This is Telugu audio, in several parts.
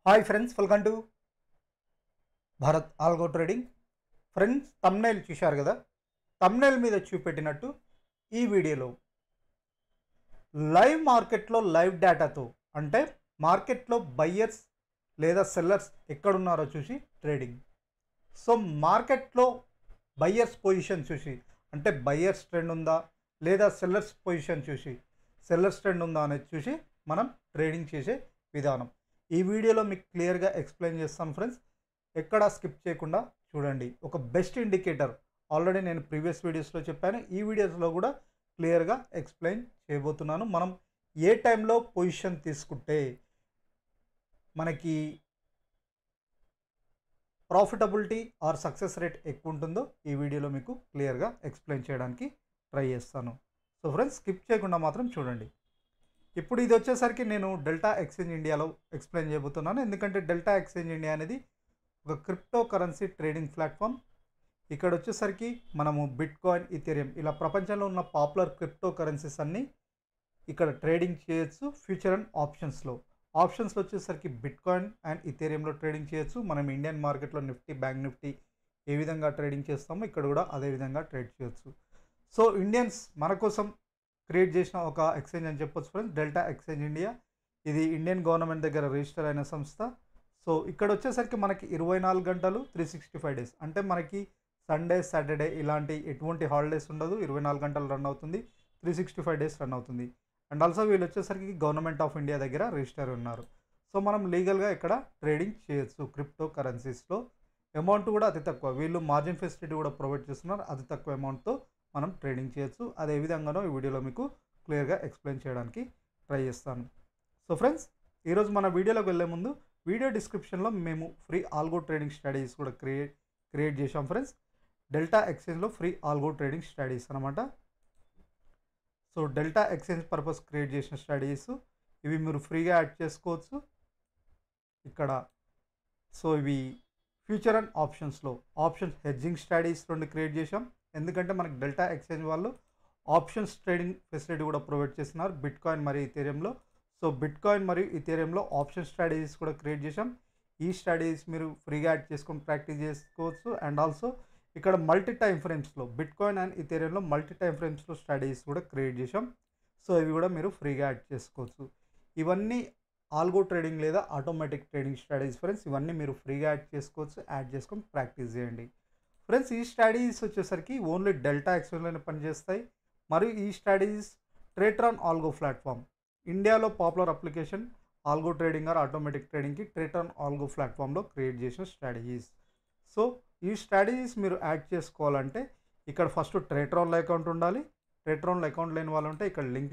Hi friends, welcome to Bharat algo trading. Friends, thumbnail చూశారు కదా. తమ్నైల్ మీద చూపెట్టినట్టు ఈ వీడియోలో లైవ్ మార్కెట్లో లైవ్ డేటాతో, అంటే మార్కెట్లో బయ్యర్స్ లేదా సెల్లర్స్ ఎక్కడున్నారో చూసి ట్రేడింగ్. సో మార్కెట్లో బయ్యర్స్ పొజిషన్ చూసి, అంటే బయ్యర్స్ ట్రెండ్ ఉందా లేదా సెల్లర్స్ పొజిషన్ చూసి సెల్లర్స్ ట్రెండ్ ఉందా అనేది చూసి మనం ట్రేడింగ్ చేసే విధానం ఈ వీడియోలో మీకు క్లియర్గా ఎక్స్ప్లెయిన్ చేస్తాను ఫ్రెండ్స్. ఎక్కడా స్కిప్ చేయకుండా చూడండి. ఒక బెస్ట్ ఇండికేటర్ ఆల్రెడీ నేను ప్రీవియస్ వీడియోస్లో చెప్పాను, ఈ వీడియోస్లో కూడా క్లియర్గా ఎక్స్ప్లెయిన్ చేయబోతున్నాను. మనం ఏ టైంలో పొజిషన్ తీసుకుంటే మనకి ప్రాఫిటబిలిటీ ఆర్ సక్సెస్ రేట్ ఎక్కువ ఉంటుందో ఈ వీడియోలో మీకు క్లియర్గా ఎక్స్ప్లెయిన్ చేయడానికి ట్రై చేస్తాను. సో ఫ్రెండ్స్, స్కిప్ చేయకుండా మాత్రం చూడండి. ఇప్పుడు ఇది వచ్చేసరికి నేను డెల్టా ఎక్స్చేంజ్ ఇండియాలో ఎక్స్ప్లెయిన్ చేయబోతున్నాను. ఎందుకంటే డెల్టా ఎక్స్చేంజ్ ఇండియా అనేది ఒక క్రిప్టో కరెన్సీ ట్రేడింగ్ ప్లాట్ఫామ్. ఇక్కడ వచ్చేసరికి మనము బిట్ కాయిన్, ఇథేరియం ఇలా ప్రపంచంలో ఉన్న పాపులర్ క్రిప్టో కరెన్సీస్ అన్నీ ఇక్కడ ట్రేడింగ్ చేయొచ్చు. ఫ్యూచర్ అండ్ ఆప్షన్స్లో వచ్చేసరికి బిట్ కాయిన్ అండ్ ఇథేరియంలో ట్రేడింగ్ చేయొచ్చు. మనం ఇండియన్ మార్కెట్లో నిఫ్టీ, బ్యాంక్ నిఫ్టీ ఏ విధంగా ట్రేడింగ్ చేస్తామో ఇక్కడ కూడా అదే విధంగా ట్రేడ్ చేయొచ్చు. సో ఇండియన్స్ మన కోసం క్రియేట్ చేసిన ఒక ఎక్స్చేంజ్ అని చెప్పొచ్చు ఫ్రెండ్స్, డెల్టా ఎక్స్చేంజ్ ఇండియా. ఇది ఇండియన్ గవర్నమెంట్ దగ్గర రిజిస్టర్ అయిన సంస్థ. సో ఇక్కడ వచ్చేసరికి మనకి 24 గంటలు 365 డేస్, అంటే మనకి సండే, సాటర్డే ఇలాంటి ఎటువంటి హాలిడేస్ ఉండదు. 24 గంటలు రన్ అవుతుంది, 365 డేస్ రన్ అవుతుంది. అండ్ ఆల్సో వీళ్ళు వచ్చేసరికి గవర్నమెంట్ ఆఫ్ ఇండియా దగ్గర రిజిస్టర్ ఉన్నారు. సో మనం లీగల్గా ఇక్కడ ట్రేడింగ్ చేయొచ్చు. క్రిప్టో కరెన్సీస్లో అమౌంట్ కూడా అతి తక్కువ, వీళ్ళు మార్జిన్ ఫెసిలిటీ కూడా ప్రొవైడ్ చేస్తున్నారు. అతి తక్కువ అమౌంట్తో మనం ట్రేడింగ్ చేయొచ్చు. అదే విధంగానో ఈ వీడియోలో మీకు క్లియర్గా ఎక్స్ప్లెయిన్ చేయడానికి ట్రై చేస్తాను. సో ఫ్రెండ్స్, ఈరోజు మన వీడియోలోకి వెళ్ళే ముందు వీడియో డిస్క్రిప్షన్లో మేము ఫ్రీ ఆల్గో ట్రేడింగ్ స్ట్రాటజీస్ కూడా క్రియేట్ చేసాం ఫ్రెండ్స్. డెల్టా ఎక్స్చేంజ్లో ఫ్రీ ఆల్గో ట్రేడింగ్ స్ట్రాటజీస్ అనమాట. So Delta exchange purpose create చేసిన స్ట్రాటజీస్ ఇవి మీరు ఫ్రీగా యాడ్ చేసుకోవచ్చు ఇక్కడ. సో ఇవి ఫ్యూచర్ అండ్ ఆప్షన్స్లో ఆప్షన్స్ హెడ్జింగ్ స్ట్రాటజీస్ రెండు క్రియేట్ చేసాం. ఎందుకంటే మనకి డెల్టా ఎక్స్చేంజ్ వాళ్ళు ఆప్షన్స్ ట్రేడింగ్ ఫెసిలిటీ కూడా ప్రొవైడ్ చేస్తున్నారు బిట్ కాయిన్ మరియు ఇథేరియంలో. సో బిట్ కాయిన్ మరియు ఇథేరియంలో ఆప్షన్ స్ట్రాటజీస్ కూడా క్రియేట్ చేసాం. ఈ స్ట్రాటజీస్ మీరు ఫ్రీగా యాడ్ చేసుకొని ప్రాక్టీస్ చేసుకోవచ్చు. అండ్ ఆల్సో ఇక్కడ మల్టీ టైమ్ ఫ్రేమ్స్లో బిట్ కాయిన్ అండ్ ఇథేరియంలో మల్టీ టైమ్ ఫ్రేమ్స్లో స్ట్రాటజీస్ కూడా క్రియేట్ చేసాం. సో ఇవి కూడా మీరు ఫ్రీగా యాడ్ చేసుకోవచ్చు. ఇవన్నీ ఆల్గో ట్రేడింగ్ లేదా ఆటోమేటిక్ ట్రేడింగ్ స్ట్రాటజీస్ ఫ్రెండ్స్. ఇవన్నీ మీరు ఫ్రీగా యాడ్ చేసుకోవచ్చు. యాడ్ చేసుకొని ప్రాక్టీస్ చేయండి ఫ్రెండ్స్. ఈ స్ట్రాటజీస్ వచ్చేసరికి ఓన్లీ డెల్టా ఎక్స్చేంజ్లోనే పనిచేస్తాయి. మరియు ఈ స్ట్రాటజీస్ ట్రేట్రాన్ ఆల్గో ప్లాట్ఫామ్, ఇండియాలో popular application algo trading or automatic ట్రేడింగ్కి ట్రేట్రాన్ ఆల్గో ప్లాట్ఫామ్లో క్రియేట్ చేసిన స్ట్రాటజీస్. సో ఈ స్ట్రాటజీస్ మీరు యాడ్ చేసుకోవాలంటే ఇక్కడ ఫస్ట్ ట్రేట్రాన్లో అకౌంట్ ఉండాలి. ట్రేట్రాన్లో అకౌంట్ లేని వాళ్ళు ఉంటే ఇక్కడ లింక్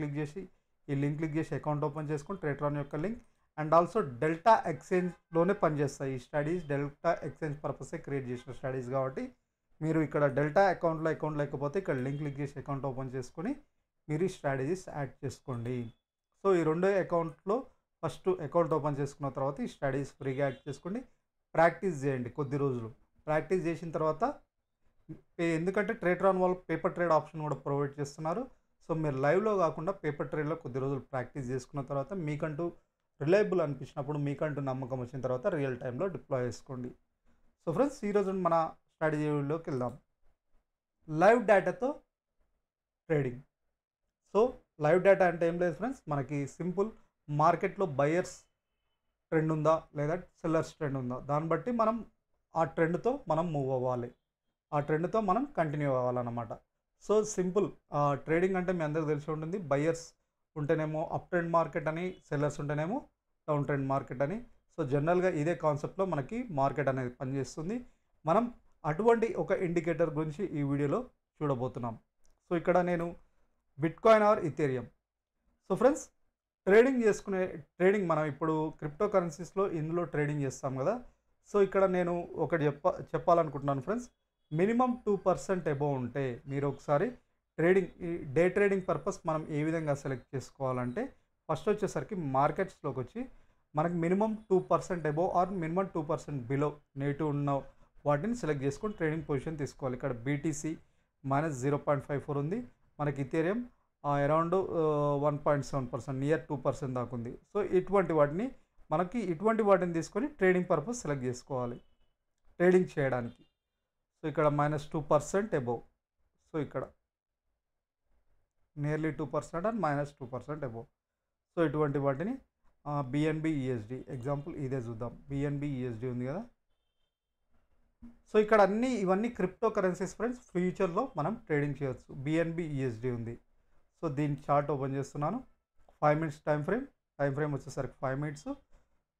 క్లిక్ చేసి అకౌంట్ ఓపెన్ చేసుకొని ట్రేట్రాన్ యొక్క లింక్. అండ్ ఆల్సో డెల్టా ఎక్స్చేంజ్లోనే పనిచేస్తాయి ఈ స్ట్రాటజీస్. డెల్టా ఎక్స్చేంజ్ పర్పసే క్రియేట్ చేసిన స్ట్రాటజీస్ కాబట్టి మీరు ఇక్కడ డెల్టా అకౌంట్లో అకౌంట్ లేకపోతే ఇక్కడ లింక్ క్లిక్ చేసి అకౌంట్ ఓపెన్ చేసుకొని మీరు ఈ స్ట్రాటజీస్ యాడ్ చేసుకోండి. సో ఈ రెండో అకౌంట్లో ఫస్ట్ అకౌంట్ ఓపెన్ చేసుకున్న తర్వాత ఈ స్ట్రాటజీస్ ఫ్రీగా యాడ్ చేసుకోండి. ప్రాక్టీస్ చేయండి కొద్ది రోజులు. ప్రాక్టీస్ చేసిన తర్వాత ఎందుకంటే ట్రేట్రాన్ వాళ్ళు పేపర్ ట్రేడ్ ఆప్షన్ కూడా ప్రొవైడ్ చేస్తున్నారు. సో మీరు లైవ్లో కాకుండా పేపర్ ట్రేడ్లో కొద్ది రోజులు ప్రాక్టీస్ చేసుకున్న తర్వాత మీకంటూ రిలయబుల్ అనిపించినప్పుడు, మీకంటూ నమ్మకం వచ్చిన తర్వాత రియల్ టైంలో డిప్లాయ్ చేసుకోండి. సో ఫ్రెండ్స్, ఈరోజు మన స్ట్రాటజీలోకి వెళ్దాం. లైవ్ డేటాతో ట్రేడింగ్. సో లైవ్ డేటా అంటే ఏం లేదు ఫ్రెండ్స్, మనకి సింపుల్ మార్కెట్లో బయర్స్ ట్రెండ్ ఉందా లేదా సెల్లర్స్ ట్రెండ్ ఉందా, దాన్ని బట్టి మనం ఆ ట్రెండ్తో మనం మూవ్ అవ్వాలి, ఆ ట్రెండ్తో మనం కంటిన్యూ అవ్వాలన్నమాట. సో సింపుల్ ట్రేడింగ్ అంటే మీ అందరికీ తెలిసి ఉంటుంది. బయర్స్ ఉంటేనేమో అప్ ట్రెండ్ మార్కెట్ అని, సెల్లర్స్ ఉంటేనేమో డౌన్ ట్రెండ్ మార్కెట్ అని. సో జనరల్గా ఇదే కాన్సెప్ట్లో మనకి మార్కెట్ అనేది పనిచేస్తుంది. మనం అటువంటి ఒక ఇండికేటర్ గురించి ఈ వీడియోలో చూడబోతున్నాం. సో ఇక్కడ నేను bit coin are Ethereum. So friends, trading మనం ఇప్పుడు క్రిప్టో కరెన్సీస్లో ఇందులో ట్రేడింగ్ చేస్తాం కదా. సో ఇక్కడ నేను ఒకటి చెప్పాలనుకుంటున్నాను ఫ్రెండ్స్. మినిమం 2% అబోవ్ ఉంటే మీరు ఒకసారి డే ట్రేడింగ్ పర్పస్ మనం ఏ విధంగా సెలెక్ట్ చేసుకోవాలంటే ఫస్ట్ వచ్చేసరికి మార్కెట్స్లోకి వచ్చి మనకి minimum 2% above or minimum 2% below negative ఉన్న వాటిని సెలెక్ట్ చేసుకొని ట్రేడింగ్ పొజిషన్ తీసుకోవాలి. ఇక్కడ బీటీసీ -0.54 ఉంది, మనకి ఇథేరియం అరౌండ్ 1.7%, నియర్ 2% దాకా ఉంది. సో ఇటువంటి వాటిని మనకి ఇటువంటి వాటిని తీసుకొని ట్రేడింగ్ పర్పస్ సెలెక్ట్ చేసుకోవాలి ట్రేడింగ్ చేయడానికి. సో ఇక్కడ -2% అబోవ్, సో ఇక్కడ నియర్లీ 2% అండ్ -2% అబోవ్. సో ఇటువంటి వాటిని బిఎన్బి ఈఎస్డి ఎగ్జాంపుల్ ఇదే చూద్దాం. బిఎన్బి ఈఎస్డి ఉంది కదా. సో ఇక్కడ ఇవన్నీ క్రిప్టో కరెన్సీస్ ఫ్రెండ్స్. ఫ్యూచర్లో మనం ట్రేడింగ్ చేయొచ్చు. బిఎన్బి ఈఎస్డి ఉంది. సో దీని చార్ట్ ఓపెన్ చేస్తున్నాను. 5 minutes టైం ఫ్రేమ్ వచ్చేసరికి 5 minutes.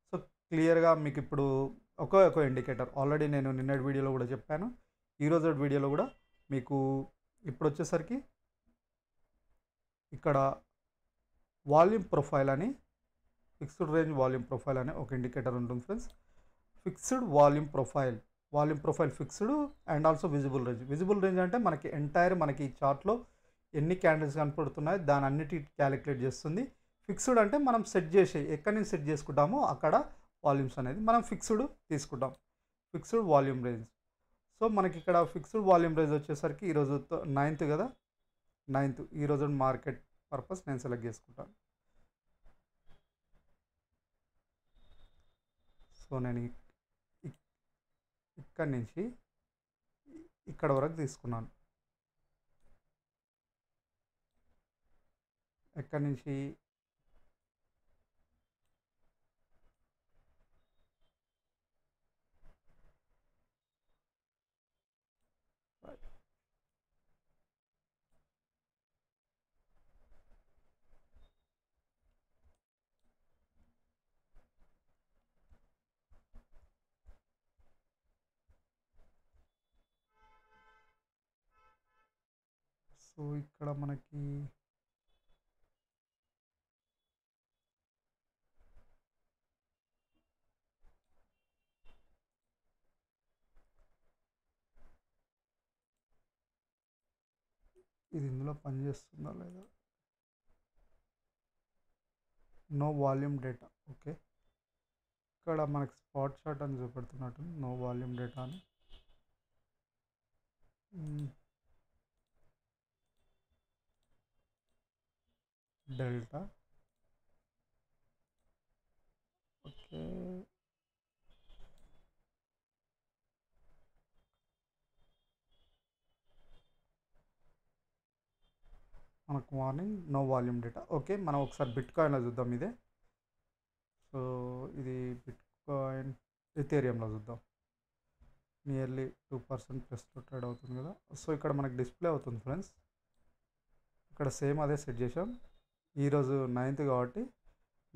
సో క్లియర్గా మీకు ఇప్పుడు ఒక ఇండికేటర్ ఆల్రెడీ నేను నిన్నటి వీడియోలో కూడా చెప్పాను, ఈరోజు వీడియోలో కూడా మీకు ఇప్పుడు వచ్చేసరికి ఇక్కడ వాల్యూమ్ ప్రొఫైల్ అని ఫిక్స్డ్ రేంజ్ వాల్యూమ్ ప్రొఫైల్ అనే ఒక ఇండికేటర్ ఉంటుంది friends. Fixed volume profile fixed and also visible range అంటే మనకి ఎంటైర్ మనకి ఈ చార్ట్లో ఎన్ని క్యాండిల్స్ కనపడుతున్నాయో దాని అన్నిటి క్యాలిక్యులేట్ చేస్తుంది. ఫిక్స్డ్ అంటే మనం సెట్ చేసి ఎక్కడి నుంచి సెట్ చేసుకుంటామో అక్కడ వాల్యూమ్స్ అనేది మనం ఫిక్స్డ్ తీసుకుంటాం. Fixed volume range. సో మనకి ఇక్కడ ఫిక్స్డ్ వాల్యూమ్ రేంజ్ వచ్చేసరికి ఈరోజు 9th కదా, 9th ఈరోజు మార్కెట్ పర్పస్ నేను సెలెక్ట్ చేసుకుంటాను. సో నేను ఇక్కడి నుంచి ఇక్కడ వరకు తీసుకున్నాను. ఎక్కడి నుంచి సో ఇక్కడ మనకి ఇది ఇందులో పనిచేస్తుందా లేదా, నో వాల్యూమ్ డేటా. ఓకే, ఇక్కడ మనకి స్పాట్ చార్ట్ అని చూపెడుతున్నట్టు నో వాల్యూమ్ డేటా అని. డెల్టా ఓకే, మనకు morning no volume data. Okay, మనం ఒకసారి బిట్ కాయిన్లో చూద్దాం ఇదే. సో ఇది బిట్ కాయిన్ ఇథేరియంలో చూద్దాం. నియర్లీ 2% ప్లస్లో ట్రేడ్ అవుతుంది కదా. సో ఇక్కడ మనకు డిస్ప్లే అవుతుంది ఫ్రెండ్స్. ఇక్కడ సేమ్ అదే సెట్ చేసాం. ఈరోజు 9th కాబట్టి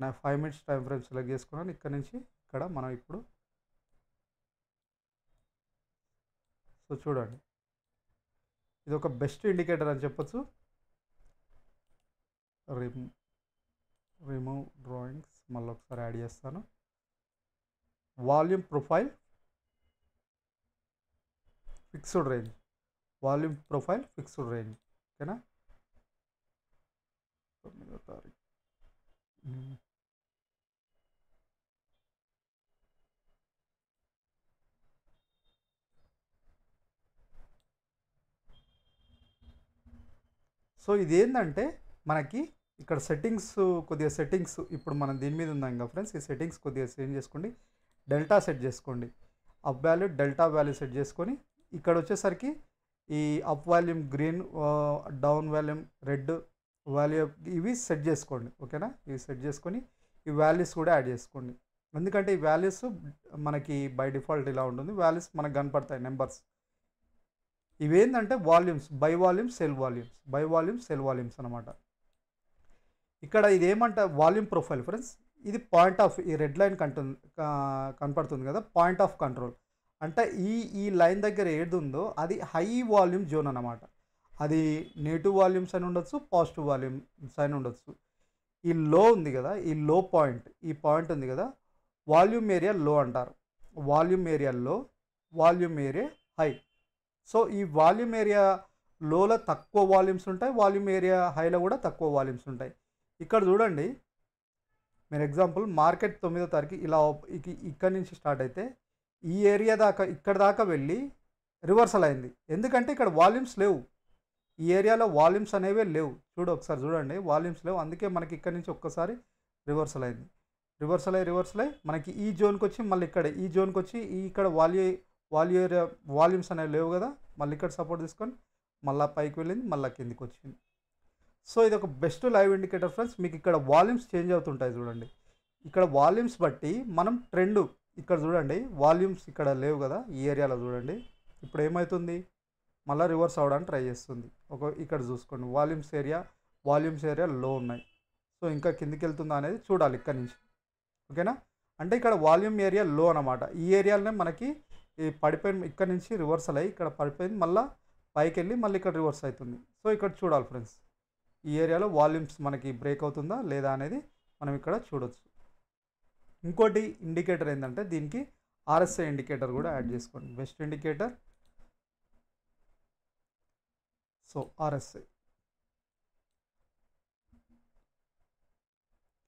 నా 5 minutes టైం ఫ్రేమ్ సెలెక్ట్ చేసుకున్నాను. ఇక్కడ నుంచి ఇక్కడ మనం ఇప్పుడు సో చూడండి, ఇది ఒక బెస్ట్ ఇండికేటర్ అని చెప్పొచ్చు. రిమూవ్ డ్రాయింగ్స్ మళ్ళీ ఒకసారి యాడ్ చేస్తాను. Volume profile fixed range, volume profile fixed range. ఓకేనా, 9వ తారీఖు. సో ఇదేంటంటే మనకి ఇక్కడ సెట్టింగ్స్ ఇప్పుడు మనం దీని మీద ఉందాం ఇంకా ఫ్రెండ్స్. ఈ సెట్టింగ్స్ కొద్దిగా చేంజ్ చేసుకోండి. డెల్టా సెట్ చేసుకోండి. Up value delta value set చేసుకొని ఇక్కడ వచ్చేసరికి ఈ up volume green, down volume red value ఇవి సెట్ చేసుకోండి. ఓకేనా, ఇవి సెట్ చేసుకొని ఈ వాల్యూస్ కూడా యాడ్ చేసుకోండి. ఎందుకంటే ఈ వాల్యూస్ మనకి బై డిఫాల్ట్ ఇలా ఉంటుంది. వాల్యూస్ మనకు కనపడతాయి నెంబర్స్. ఇవేంటంటే volumes, by volumes cell volumes అనమాట. ఇక్కడ ఇది వాల్యూమ్ ప్రొఫైల్ ఫ్రెండ్స్. ఇది పాయింట్ ఆఫ్ ఈ రెడ్ లైన్ కనపడుతుంది కదా, పాయింట్ ఆఫ్ కంట్రోల్ అంటే ఈ లైన్ దగ్గర ఏది ఉందో అది హై వాల్యూమ్ జోన్ అనమాట. అది నెగిటివ్ వాల్యూమ్స్ అని ఉండొచ్చు, పాజిటివ్ వాల్యూమ్స్ అని ఉండొచ్చు. ఈ లో ఉంది కదా, ఈ లో పాయింట్, ఈ పాయింట్ ఉంది కదా, వాల్యూమ్ ఏరియా లో అంటారు. వాల్యూమ్ ఏరియా లో, వాల్యూమ్ ఏరియా హై. సో ఈ వాల్యూమ్ ఏరియా లోలో తక్కువ వాల్యూమ్స్ ఉంటాయి, వాల్యూమ్ ఏరియా హైలో కూడా తక్కువ వాల్యూమ్స్ ఉంటాయి. ఇక్కడ చూడండి మీరు ఎగ్జాంపుల్ మార్కెట్ 9వ తారీఖు ఇలా ఇక్కడి నుంచి స్టార్ట్ అయితే ఈ ఏరియా దాకా ఇక్కడ దాకా వెళ్ళి రివర్సల్ అయింది. ఎందుకంటే ఇక్కడ వాల్యూమ్స్ లేవు, ఈ ఏరియాలో వాల్యూమ్స్ అనేవి లేవు. ఒకసారి చూడండి, వాల్యూమ్స్ లేవు. అందుకే మనకి ఇక్కడ నుంచి ఒక్కసారి రివర్సల్ అయింది. రివర్సల్ అయ్యి మనకి ఈ జోన్కి వచ్చి మళ్ళీ ఇక్కడ ఈ జోన్కి వచ్చి ఇక్కడ వాల్యూమ్స్ అనేవి లేవు కదా, మళ్ళీ ఇక్కడ సపోర్ట్ తీసుకొని మళ్ళీ పైకి వెళ్ళింది, మళ్ళీ కిందికి వచ్చింది. సో ఇది ఒక బెస్ట్ లైవ్ ఇండికేటర్ ఫ్రెండ్స్. మీకు ఇక్కడ వాల్యూమ్స్ చేంజ్ అవుతుంటాయి చూడండి. ఇక్కడ వాల్యూమ్స్ బట్టి మనం ట్రెండ్ ఇక్కడ చూడండి, వాల్యూమ్స్ ఇక్కడ లేవు కదా ఈ ఏరియాలో చూడండి. ఇప్పుడు ఏమవుతుంది, మళ్ళీ రివర్స్ అవ్వడానికి ట్రై చేస్తుంది. ఇక్కడ చూసుకోండి వాల్యూమ్స్ ఏరియా లో ఉన్నాయి. సో ఇంకా కిందికి వెళ్తుందా అనేది చూడాలి ఇక్కడ నుంచి. ఓకేనా, అంటే ఇక్కడ వాల్యూమ్ ఏరియా లో అనమాట. ఈ ఏరియాలోనే మనకి ఈ పడిపోయిన ఇక్కడ నుంచి రివర్సల్ అయ్యి ఇక్కడ పడిపోయింది, మళ్ళీ పైకి వెళ్ళి మళ్ళీ ఇక్కడ రివర్స్ అవుతుంది. సో ఇక్కడ చూడాలి ఫ్రెండ్స్, ఈ ఏరియాలో వాల్యూమ్స్ మనకి బ్రేక్ అవుతుందా లేదా అనేది మనం ఇక్కడ చూడొచ్చు. ఇంకోటి ఇండికేటర్ ఏంటంటే దీనికి ఆర్ఎస్ఐ ఇండికేటర్ కూడా యాడ్ చేసుకోండి. బెస్ట్ ఇండికేటర్, సో ఆర్ఎస్ఐ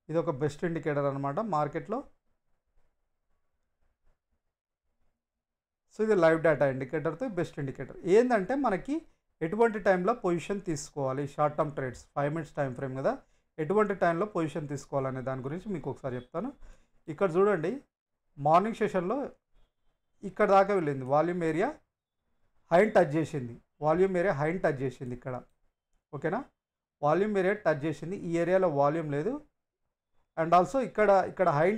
ఇది ఒక బెస్ట్ ఇండికేటర్ అనమాట మార్కెట్లో. సో ఇది లైవ్ డేటా ఇండికేటర్తో బెస్ట్ ఇండికేటర్. ఏంటంటే మనకి ఎటువంటి టైంలో పొజిషన్ తీసుకోవాలి, short term trades 5 minutes time frame కదా, ఎటువంటి టైంలో పొజిషన్ తీసుకోవాలనే దాని గురించి మీకు ఒకసారి చెప్తాను. ఇక్కడ చూడండి, మార్నింగ్ సెషన్లో ఇక్కడ దాకా వెళ్ళింది, వాల్యూమ్ ఏరియా హైన్ టచ్ చేసింది, ఇక్కడ ఓకేనా, వాల్యూమ్ ఏరియా టచ్ చేసింది. ఈ ఏరియాలో వాల్యూమ్ లేదు. అండ్ ఆల్సో ఇక్కడ హైన్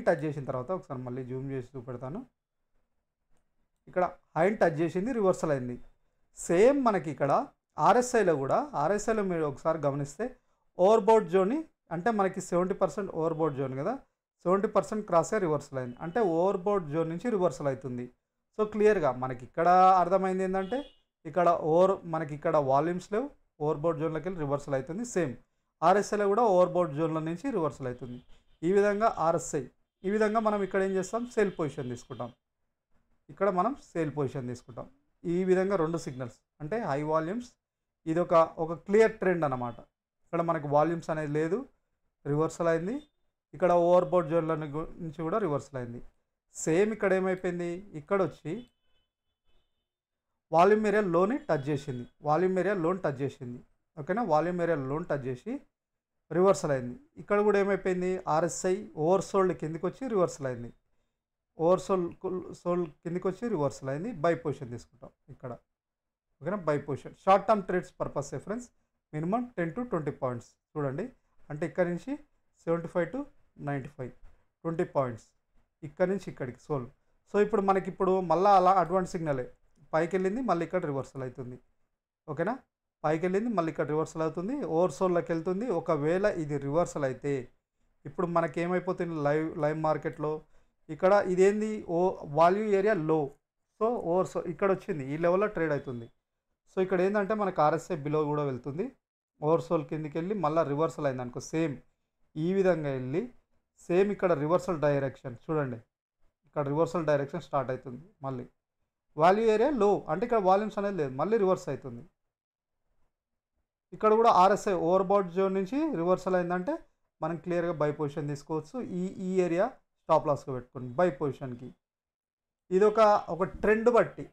టచ్ చేసిన తర్వాత ఒకసారి మళ్ళీ జూమ్ చేసి చూపెడతాను. ఇక్కడ హైన్ టచ్ చేసింది, రివర్సల్ అయింది. సేమ్ మనకి ఇక్కడ ఆర్ఎస్ఐలో మీరు ఒకసారి గమనిస్తే ఓవర్బౌట్ జోన్ని, అంటే మనకి 70% ఓవర్బౌట్ జోన్ కదా, 70% క్రాసే రివర్సల్ అయింది, అంటే ఓవర్బౌట్ జోన్ నుంచి రివర్సల్ అవుతుంది. సో క్లియర్గా మనకి ఇక్కడ అర్థమైంది ఏంటంటే మనకి ఇక్కడ వాల్యూమ్స్ లేవు, ఓవర్బౌట్ జోన్లోకి వెళ్ళి రివర్సల్ అవుతుంది. సేమ్ ఆర్ఎస్ఐలో కూడా ఓవర్బౌట్ జోన్ల నుంచి రివర్సల్ అవుతుంది. ఈ విధంగా ఆర్ఎస్ఐ, ఈ విధంగా మనం ఇక్కడ ఏం చేస్తాం, సేల్ పొజిషన్ తీసుకుంటాం. ఈ విధంగా 2 సిగ్నల్స్, అంటే హై వాల్యూమ్స్, ఇది ఒక క్లియర్ ట్రెండ్ అనమాట. ఇక్కడ మనకి వాల్యూమ్స్ అనేది లేదు, రివర్సల్ అయింది. ఇక్కడ ఓవర్బౌట్ జోన్ల నుంచి కూడా రివర్సల్ అయింది. సేమ్ ఇక్కడ ఏమైపోయింది, ఇక్కడ వచ్చి వాల్యూమ్ ఏరియా లోని టచ్ చేసింది, ఓకేనా, వాల్యూమ్ ఏరియా లోన్ టచ్ చేసి రివర్సల్ అయింది. ఇక్కడ కూడా ఏమైపోయింది, ఆర్ఎస్ఐ ఓవర్సోల్డ్ కిందికి వచ్చి రివర్సల్ అయింది, కిందికి వచ్చి రివర్సల్ అయింది. బై పొజిషన్ తీసుకుంటాం ఇక్కడ, ఓకేనా, by position. Short term trades purpose reference minimum 10 to 20 points చూడండి. అంటే ఇక్కడ నుంచి 75 to 95 20 పాయింట్స్, ఇక్కడ నుంచి ఇక్కడికి సోల్. సో ఇప్పుడు మనకి మళ్ళీ అటువంటి సిగ్నలే, పైకి వెళ్ళింది మళ్ళీ ఇక్కడ రివర్సల్ అవుతుంది, ఓకేనా, పైకి వెళ్ళింది మళ్ళీ ఇక్కడ రివర్సల్ అవుతుంది, ఓవర్సోల్లోకి వెళ్తుంది. ఒకవేళ ఇది రివర్సల్ అయితే ఇప్పుడు మనకి ఏమైపోతుంది, లైవ్ మార్కెట్లో ఇక్కడ ఇదేంది, వాల్యూ ఏరియా లో, సో ఓవర్సోల్ ఇక్కడ వచ్చింది, ఈ లెవెల్లో ట్రేడ్ అవుతుంది. సో ఇక్కడ ఏంటంటే మనకు ఆర్ఎస్ఐ బిలో కూడా వెళ్తుంది, ఓవర్సోల్ కిందికి వెళ్ళి మళ్ళీ రివర్సల్ అయింది అనుకో, సేమ్ ఈ విధంగా వెళ్ళి సేమ్ ఇక్కడ రివర్సల్ డైరెక్షన్ చూడండి, ఇక్కడ రివర్సల్ డైరెక్షన్ స్టార్ట్ అవుతుంది. మళ్ళీ వాల్యూ ఏరియా లో, అంటే ఇక్కడ వాల్యూమ్స్ అనేది లేదు, మళ్ళీ రివర్స్ అవుతుంది. ఇక్కడ కూడా ఆర్ఎస్ఐ ఓవర్బౌట్ జోన్ నుంచి రివర్సల్ అయిందంటే మనం క్లియర్గా బై పొజిషన్ తీసుకోవచ్చు. ఈ ఏరియా స్టాప్ లాస్గా పెట్టుకోండి బై పొజిషన్కి. ఇది ఒక ట్రెండ్ బట్టి,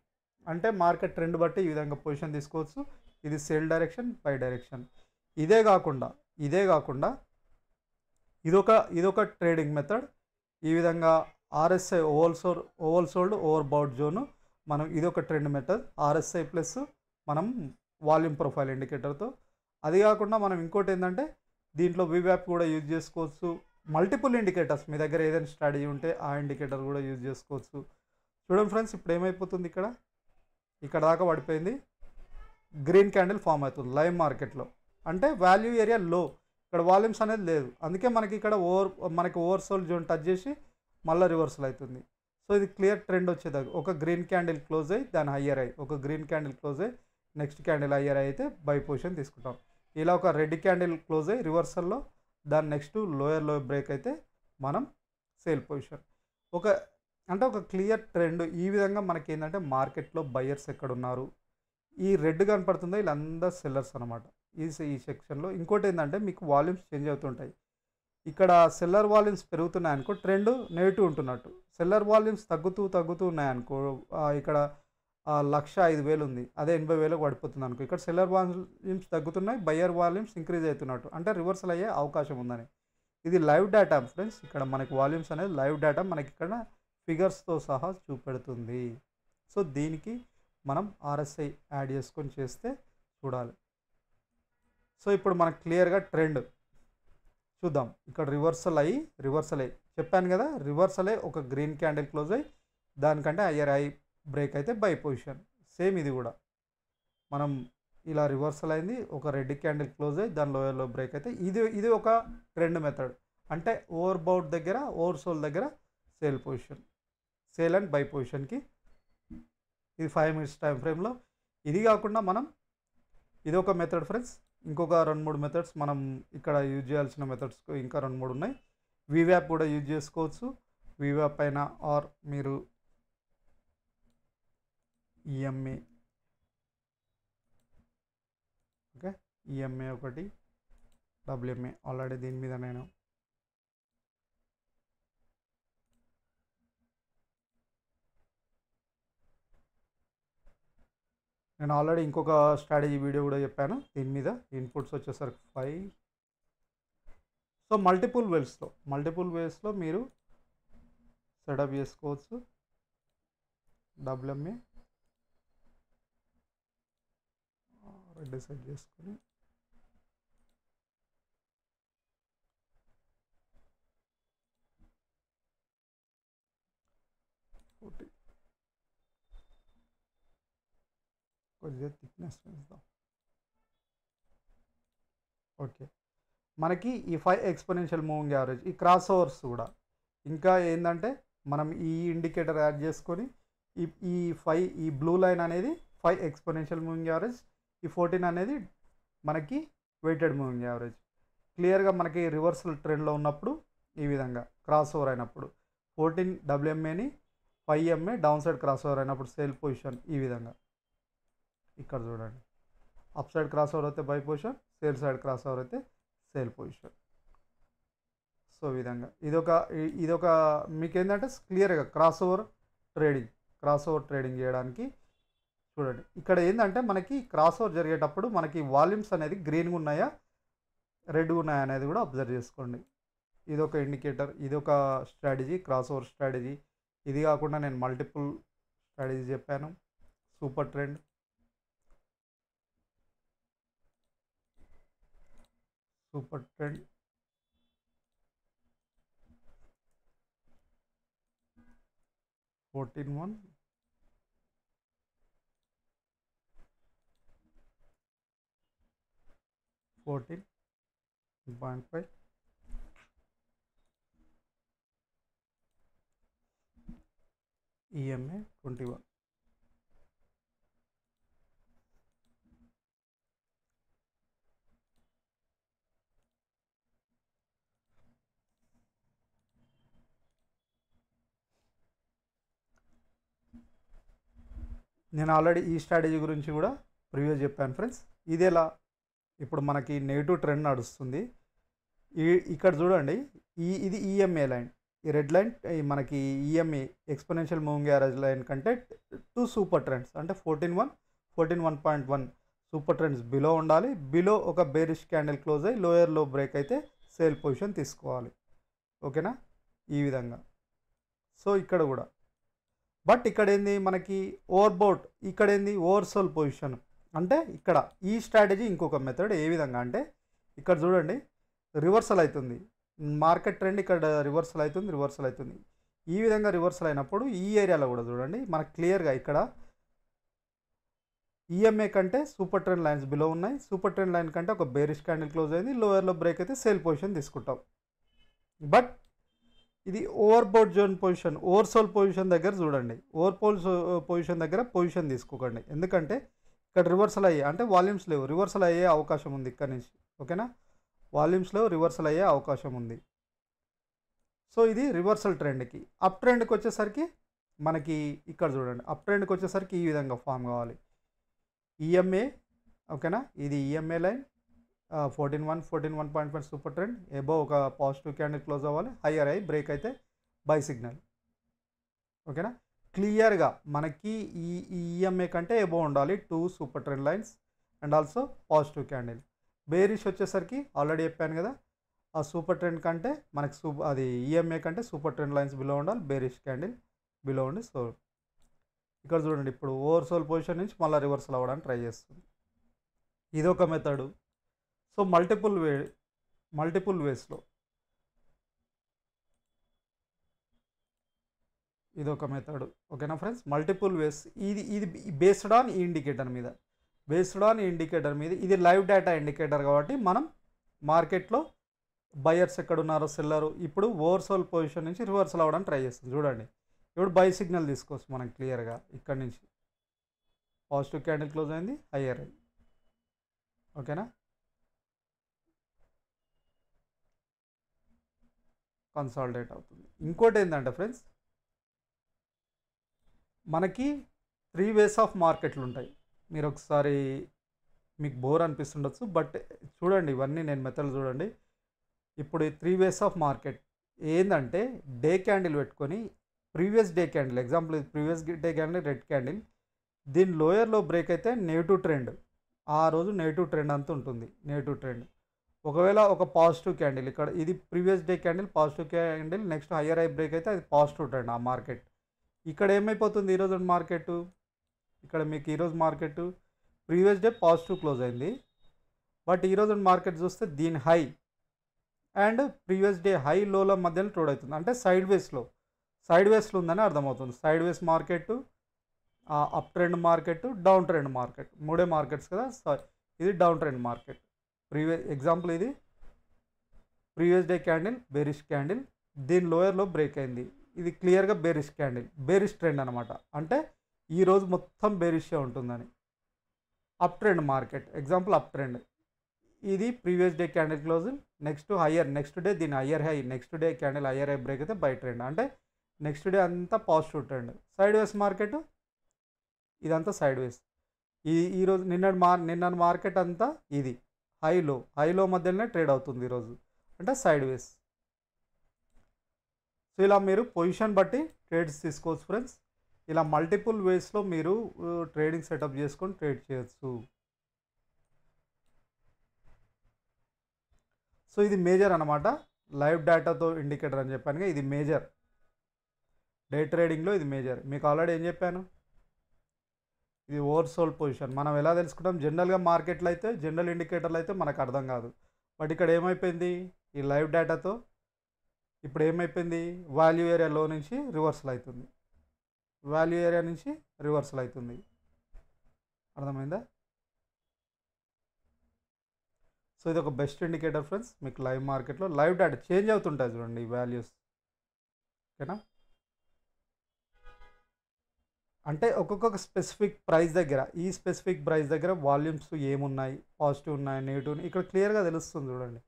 అంటే మార్కెట్ ట్రెండ్ బట్టి ఈ విధంగా పొజిషన్ తీసుకోవచ్చు. ఇది సేల్ డైరెక్షన్, బై డైరెక్షన్. ఇదే కాకుండా ఇదొక ట్రేడింగ్ మెథడ్. ఈ విధంగా ఆర్ఎస్ఐ ఓవర్సోల్డ్ ఓవర్బౌట్ జోను మనం ఇదొక ట్రెండ్ మెథడ్, ఆర్ఎస్ఐ ప్లస్ మనం వాల్యూమ్ ప్రొఫైల్ ఇండికేటర్తో. అది కాకుండా మనం ఇంకోటి ఏంటంటే దీంట్లో వివ్యాప్ కూడా యూజ్ చేసుకోవచ్చు. మల్టిపుల్ ఇండికేటర్స్ మీ దగ్గర ఏదైనా స్ట్రాటజీ ఉంటే ఆ ఇండికేటర్ కూడా యూజ్ చేసుకోవచ్చు. చూడండి ఫ్రెండ్స్, ఇప్పుడు ఏమైపోతుంది, ఇక్కడ దాకా పడిపోయింది, గ్రీన్ క్యాండిల్ ఫామ్ అవుతుంది లైవ్ మార్కెట్లో. అంటే వాల్యూ ఏరియా లో, ఇక్కడ వాల్యూమ్స్ అనేది లేదు, అందుకే మనకి ఇక్కడ ఓవర్సోల్ జోన్ టచ్ చేసి మళ్ళీ రివర్సల్ అవుతుంది. సో ఇది క్లియర్ ట్రెండ్ వచ్చేదాకా ఒక గ్రీన్ క్యాండిల్ క్లోజ్ అయ్యి దాని హయ్యర్ అయ్యి, ఒక గ్రీన్ క్యాండిల్ క్లోజ్ అయ్యి నెక్స్ట్ క్యాండిల్ హయ్యర్ అయితే బై పొజిషన్ తీసుకుంటాం. ఇలా ఒక రెడ్ క్యాండిల్ క్లోజ్ అయ్యి రివర్సల్లో దాని నెక్స్ట్ లోయర్ బ్రేక్ అయితే మనం సేల్ పొజిషన్. ఒక క్లియర్ ట్రెండ్. ఈ విధంగా మనకి ఏంటంటే మార్కెట్లో బయ్యర్స్ ఎక్కడున్నారు, ఈ రెడ్ కనపడుతుందో వీళ్ళందరూ సెల్లర్స్ అనమాట ఈ సెక్షన్లో. ఇంకోటి ఏంటంటే మీకు వాల్యూమ్స్ చేంజ్ అవుతుంటాయి. ఇక్కడ సెల్లర్ వాల్యూమ్స్ పెరుగుతున్నాయి అనుకో, ట్రెండ్ నెగిటివ్ ఉంటున్నట్టు. సెల్లర్ వాల్యూమ్స్ తగ్గుతూ ఉన్నాయనుకో, ఇక్కడ 1,05,000 ఉంది, అదే 80,000కు పడిపోతుంది అనుకో. ఇక్కడ సెల్లర్ వాల్యూమ్స్ తగ్గుతున్నాయి, బయ్యర్ వాల్యూమ్స్ ఇంక్రీజ్ అవుతున్నట్టు, అంటే రివర్సల్ అయ్యే అవకాశం ఉందని. ఇది లైవ్ డేటా ఫ్రెండ్స్. ఇక్కడ మనకి వాల్యూమ్స్ అనేది లైవ్ డేటా మనకి ఇక్కడ ఫిగర్స్తో సహా చూపెడుతుంది. సో దీనికి మనం RSI యాడ్ చేసుకొని చేస్తే చూడాలి. సో ఇప్పుడు మనకు క్లియర్గా ట్రెండ్ చూద్దాం. ఇక్కడ రివర్సల్ అయ్యి చెప్పాను కదా, రివర్సల్ అయ్యి ఒక గ్రీన్ క్యాండిల్ క్లోజ్ అయ్యి దానికంటే హయ్యర్ హై బ్రేక్ అయితే బై పొజిషన్. సేమ్ ఇది కూడా మనం ఇలా రివర్సల్ అయింది, ఒక రెడ్ క్యాండిల్ క్లోజ్ అయ్యి దాని లోయర్లో బ్రేక్ అయితే ఇది ఒక ట్రెండ్ మెథడ్. అంటే ఓవర్ బౌట్ దగ్గర, ఓవర్ సోల్ దగ్గర sale position, sale and by పొజిషన్కి ఇది 5 minutes టైం ఫ్రేమ్లో. ఇది కాకుండా మనం ఇది ఒక మెథడ్ ఫ్రెండ్స్. ఇంకొక 2-3 మెథడ్స్ మనం ఇక్కడ యూజ్ చేయాల్సిన మెథడ్స్ ఇంకా 2-3 ఉన్నాయి. VWAP కూడా యూజ్ చేసుకోవచ్చు. VWAP పైన ఆర్ మీరు EMA, ఓకే, EMA ఒకటి, WMA ఆల్రెడీ దీని మీద నేను ఆల్రెడీ ఇంకొక స్ట్రాటజీ వీడియో కూడా చెప్పాను. దీని మీద ఇన్పుట్స్ వచ్చేసరికి 5. సో మల్టిపుల్ వేస్లో మీరు సెటప్ చేసుకోవచ్చు. WMA డిసైడ్ చేసుకొని కొద్దిగా థిక్నెస్ పెంచుదాం. ఓకే, మనకి ఈ 5 ఎక్స్పోనెన్షియల్ మూవింగ్ యావరేజ్, ఈ క్రాస్ ఓవర్స్ కూడా ఇంకా ఏంటంటే మనం ఈ ఇండికేటర్ యాడ్ చేసుకొని ఈ 5, ఈ బ్లూ లైన్ అనేది 5 ఎక్స్పోనెన్షియల్ మూవింగ్ యావరేజ్, ఈ 14 అనేది మనకి వెయిటెడ్ మూవింగ్ యావరేజ్. క్లియర్గా మనకి రివర్సల్ ట్రెండ్లో ఉన్నప్పుడు ఈ విధంగా క్రాస్ ఓవర్ అయినప్పుడు 14 WMAని 5 MA down side cross over అయినప్పుడు సేల్ పొజిషన్ ఈ విధంగా. ఇక్కడ చూడండి, అప్ సైడ్ క్రాస్ ఓవర్ అయితే by position, sale side cross over అయితే సేల్ పొజిషన్. సో ఈ విధంగా ఇదొక మీకు ఏంటంటే క్లియర్గా క్రాస్ ఓవర్ ట్రేడింగ్ చేయడానికి చూడండి. ఇక్కడ ఏంటంటే మనకి క్రాస్ ఓవర్ జరిగేటప్పుడు మనకి వాల్యూమ్స్ అనేది గ్రీన్గా ఉన్నాయా రెడ్గా ఉన్నాయా అనేది కూడా అబ్జర్వ్ చేసుకోండి. ఇదొక ఇండికేటర్, ఇదొక స్ట్రాటజీ, క్రాస్ ఓవర్ స్ట్రాటజీ. ఇది కాకుండా నేను మల్టిపుల్ స్ట్రాటజీ చెప్పాను. Super trend, super trend, (14-1), (14.5), EMA 21. నేను ఆల్రెడీ ఈ స్ట్రాటజీ గురించి కూడా ప్రివ్యూ చెప్పాను ఫ్రెండ్స్. ఇది ఎలా, ఇప్పుడు మనకి నెగిటివ్ ట్రెండ్ నడుస్తుంది. ఇక్కడ చూడండి, ఇది EMA లైన్, ఈ రెడ్ లైన్ మనకి EMA exponential moving average line కంటే 2 సూపర్ ట్రెండ్స్ అంటే 14-1, 14.1 సూపర్ ట్రెండ్స్ బిలో ఉండాలి. బిలో ఒక బేరిష్ క్యాండిల్ క్లోజ్ అయ్యి లోయర్లో బ్రేక్ అయితే సేల్ పొజిషన్ తీసుకోవాలి. ఓకేనా, ఈ విధంగా. సో ఇక్కడ కూడా, బట్ ఇక్కడ ఏంది మనకి ఓవర్బౌట్, ఇక్కడ ఏంది ఓవర్సోల్ పొజిషన్. అంటే ఇక్కడ ఈ స్ట్రాటజీ ఇంకొక మెథడ్ ఏ విధంగా అంటే ఇక్కడ చూడండి, రివర్సల్ అవుతుంది మార్కెట్ ట్రెండ్, ఇక్కడ రివర్సల్ అవుతుంది. ఈ విధంగా రివర్సల్ అయినప్పుడు ఈ ఏరియాలో కూడా చూడండి మనకు క్లియర్గా ఇక్కడ EMA కంటే సూపర్ ట్రెండ్ లైన్స్ బిలో ఉన్నాయి. సూపర్ ట్రెండ్ లైన్ కంటే ఒక బేరిష్ క్యాండిల్ క్లోజ్ అయింది, లోయర్లో బ్రేక్ అయితే సేల్ పొజిషన్ తీసుకుంటాం. బట్ ఇది ఓవర్బౌట్ జోన్ పొజిషన్, ఓవర్సోల్ పొజిషన్ దగ్గర చూడండి, పొజిషన్ దగ్గర పొజిషన్ తీసుకోకండి. ఎందుకంటే ఇక్కడ రివర్సల్ అయ్యే అంటే వాల్యూమ్స్ లేవు, రివర్సల్ అయ్యే అవకాశం ఉంది ఇక్కడ నుంచి. ఓకేనా, వాల్యూమ్స్లో రివర్సల్ అయ్యే అవకాశం ఉంది. సో ఇది రివర్సల్ ట్రెండ్కి. అప్ ట్రెండ్కి వచ్చేసరికి మనకి ఇక్కడ చూడండి, అప్ ట్రెండ్కి వచ్చేసరికి ఈ విధంగా ఫామ్ కావాలి. EMA, ఓకేనా, ఇది EMA line 14-1, 14.1 super trend, above ఒక పాజిటివ్ క్యాండిల్ క్లోజ్ అవ్వాలి, హయ్యర్ అయ్యి బ్రేక్ అయితే బై సిగ్నల్. ఓకేనా, క్లియర్గా మనకి ఈ EMA కంటే ఎబో ఉండాలి 2 super trend lines and also positive candle. Bearish వచ్చేసరికి ఆల్రెడీ చెప్పాను కదా, ఆ సూపర్ ట్రెండ్ కంటే మనకి అది ఈఎంఏ కంటే సూపర్ ట్రెండ్ లైన్స్ బిలో ఉండాలి, బేరిష్ క్యాండిల్ బిలో ఉండి. సో ఇక్కడ చూడండి, ఇప్పుడు ఓవర్సోల్ పొజిషన్ నుంచి మళ్ళీ రివర్సల్ అవ్వడానికి ట్రై చేస్తుంది. ఇదొక మెథడు. సో మల్టిపుల్ వేస్లో ఇదొక మెథడ్. ఓకేనా ఫ్రెండ్స్, మల్టిపుల్ వేస్. ఇది బేస్డ్ ఆన్ ఈ ఇండికేటర్ మీద ఇది లైవ్ డేటా ఇండికేటర్ కాబట్టి మనం మార్కెట్లో బయర్స్ ఎక్కడున్నారో సెల్లరు ఇప్పుడు ఓవర్సోల్ పొజిషన్ నుంచి రివర్సల్ అవ్వడానికి ట్రై చేస్తుంది. చూడండి, ఇప్పుడు బై సిగ్నల్ తీసుకోవచ్చు మనం క్లియర్గా. ఇక్కడ నుంచి పాజిటివ్ క్యాండిల్ క్లోజ్ అయింది, హయ్యర్ అయింది. ఓకేనా, కన్సాలిడేట్ అవుతుంది. ఇంకోటి ఏంటంటే ఫ్రెండ్స్, మనకి 3 వేస్ ఆఫ్ మార్కెట్లు ఉంటాయి. మీరు ఒకసారి మీకు బోర్ అనిపిస్తుండొచ్చు, బట్ చూడండి ఇవన్నీ నేను మెథడ్లు చూడండి. ఇప్పుడు 3 వేస్ ఆఫ్ మార్కెట్ ఏంటంటే, డే క్యాండిల్ పెట్టుకొని ప్రీవియస్ డే క్యాండిల్, ఎగ్జాంపుల్ ఇది previous day candle red candle, దీని లోయర్లో బ్రేక్ అయితే నెగిటివ్ ట్రెండ్, ఆ రోజు నెగిటివ్ ట్రెండ్ అంతా ఉంటుంది, నెగిటివ్ ట్రెండ్. ఒకవేళ ఒక పాజిటివ్ క్యాండిల్, ఇక్కడ ఇది previous day candle positive candle, next higher high break అయితే అది పాజిటివ్ ట్రెండ్ ఆ మార్కెట్. ఇక్కడ ఏమైపోతుంది ఈరోజు మార్కెట్, ఇక్కడ మీకు ఈరోజు market previous day positive close అయింది, బట్ ఈరోజు మార్కెట్ చూస్తే దీని high and previous day high లోల మధ్యలో ట్రేడ్ అవుతుంది. అంటే సైడ్ వేస్లో ఉందని అర్థమవుతుంది. Side ways market, up trend market, down trend market, 3 markets కదా. ఇది డౌన్ ట్రెండ్ మార్కెట్. ఎగ్జాంపుల్ ఇది previous day candle bearish candle, దీని లోయర్లో బ్రేక్ అయింది, ఇది క్లియర్గా బేరిష్ క్యాండిల్, బేరిష్ ట్రెండ్ అనమాట. అంటే ఈరోజు మొత్తం బేరిష్గా ఉంటుందని. Up trend market, example up trend, ఇది previous day candle close, next day దీని higher high, next day candle higher high break అయితే బై ట్రెండ్, అంటే నెక్స్ట్ డే అంతా positive trend. Side ways market, ఇదంతా సైడ్ వేస్. ఈరోజు నిన్న మార్కెట్ అంతా ఇది హైలో మధ్యలోనే ట్రేడ్ అవుతుంది ఈరోజు, అంటే సైడ్ వేస్. సో ఇలా మీరు పొజిషన్ బట్టి ట్రేడ్స్ తీసుకోవచ్చు ఫ్రెండ్స్. ఇలా మల్టిపుల్ వేస్లో మీరు ట్రేడింగ్ సెటప్ చేసుకొని ట్రేడ్ చేయొచ్చు. సో ఇది మేజర్ అనమాట, లైవ్ డేటాతో ఇండికేటర్ అని చెప్పాను, ఇది మేజర్. డే ట్రేడింగ్లో ఇది మేజర్. మీకు ఆల్రెడీ ఏం చెప్పాను, ఇది ఓవర్సోల్డ్ పొజిషన్. మనం ఎలా తెలుసుకుంటాం, జనరల్గా మార్కెట్లో అయితే జనరల్ ఇండికేటర్లు అయితే మనకు అర్థం కాదు, బట్ ఇక్కడ ఏమైపోయింది, ఈ లైవ్ డేటాతో ఇప్పుడు ఏమైపోయింది, వాల్యూ ఏరియాలో నుంచి రివర్సల్ అవుతుంది, వాల్యూ ఏరియా నుంచి రివర్సల్ అవుతుంది. అర్థమైందా? సో ఇది ఒక బెస్ట్ ఇండికేటర్ ఫ్రెండ్స్. మీకు లైవ్ మార్కెట్లో లైవ్ డేటా చేంజ్ అవుతుంటాయి చూడండి ఈ వాల్యూస్. ఓకేనా, అంటే ఒక్కొక్క స్పెసిఫిక్ ప్రైస్ దగ్గర, ఈ స్పెసిఫిక్ ప్రైస్ దగ్గర వాల్యూమ్స్ ఏమున్నాయి, పాజిటివ్ ఉన్నాయి, నెగిటివ్, ఇక్కడ క్లియర్గా తెలుస్తుంది చూడండి.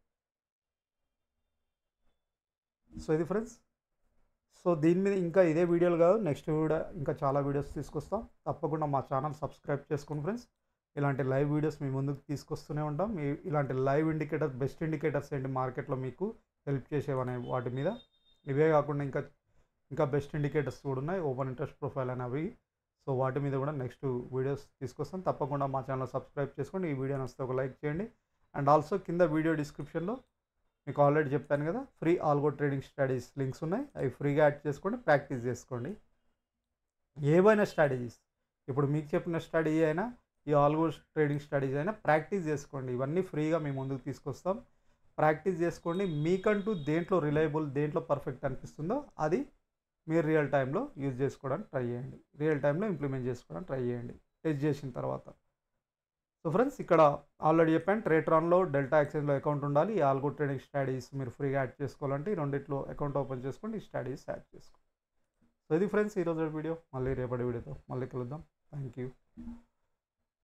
సో ఇది ఫ్రెండ్స్. సో దీని మీద ఇంకా ఇదే వీడియోలు కాదు, నెక్స్ట్ వీడియో ఇంకా చాలా వీడియోస్ తీసుకొస్తాం. తప్పకుండా మా ఛానల్ సబ్స్క్రైబ్ చేసుకోండి ఫ్రెండ్స్. ఇలాంటి లైవ్ వీడియోస్ మీ ముందుకు తీసుకొస్తూనే ఉంటాం. ఇలాంటి లైవ్ ఇండికేటర్స్, బెస్ట్ ఇండికేటర్స్ ఏంటి మార్కెట్లో మీకు హెల్ప్ చేసేవనే వాటి మీద, ఇవే కాకుండా ఇంకా బెస్ట్ ఇండికేటర్స్ కూడా ఉన్నాయి, ఓపెన్ ఇంట్రెస్ట్ ప్రొఫైల్ అనేవి. సో వాటి మీద కూడా నెక్స్ట్ వీడియోస్ తీసుకొస్తాం. తప్పకుండా మా ఛానల్ సబ్స్క్రైబ్ చేసుకోండి. ఈ వీడియో నచ్చితే ఒక లైక్ చేయండి. అండ్ ఆల్సో కింద వీడియో డిస్క్రిప్షన్లో మీకు ఆల్రెడీ చెప్పాను కదా, free algo trading strategies links ఉన్నాయి, అవి ఫ్రీగా యాడ్ చేసుకోండి, ప్రాక్టీస్ చేసుకోండి. ఏవైనా స్ట్రాటజీస్, ఇప్పుడు మీకు చెప్పిన స్ట్రాటజీ అయినా, ఈ ఆల్గో ట్రేడింగ్ స్ట్రాటజీ అయినా ప్రాక్టీస్ చేసుకోండి. ఇవన్నీ ఫ్రీగా మీ ముందుకు తీసుకొస్తాం. ప్రాక్టీస్ చేసుకోండి. మీకంటూ దేంట్లో రిలయబుల్, దేంట్లో పర్ఫెక్ట్ అనిపిస్తుందో అది మీరు రియల్ టైంలో యూజ్ చేసుకోవడానికి ట్రై చేయండి, రియల్ టైంలో ఇంప్లిమెంట్ చేసుకోవడానికి ట్రై చేయండి టెస్ట్ చేసిన తర్వాత. సో ఫ్రెండ్స్, ఇక్కడ ఆల్రెడీ చెప్పాను, ట్రేట్రాన్లో, డెల్టా ఎక్స్చేంజ్లో అకౌంట్ ఉండాలి. ఈ ఆల్గో ట్రేడింగ్ స్ట్రాటజీస్ మీరు ఫ్రీగా యాడ్ చేసుకోవాలంటే ఈ రెండిట్లో అకౌంట్ ఓపెన్ చేసుకోండి, ఈ స్ట్రాటజీస్ యాడ్ చేసుకోండి. సో ఇది ఫ్రెండ్స్ ఈరోజు వీడియో. మళ్ళీ రేపటి వీడియోతో మళ్ళీ కలుద్దాం. Thank you.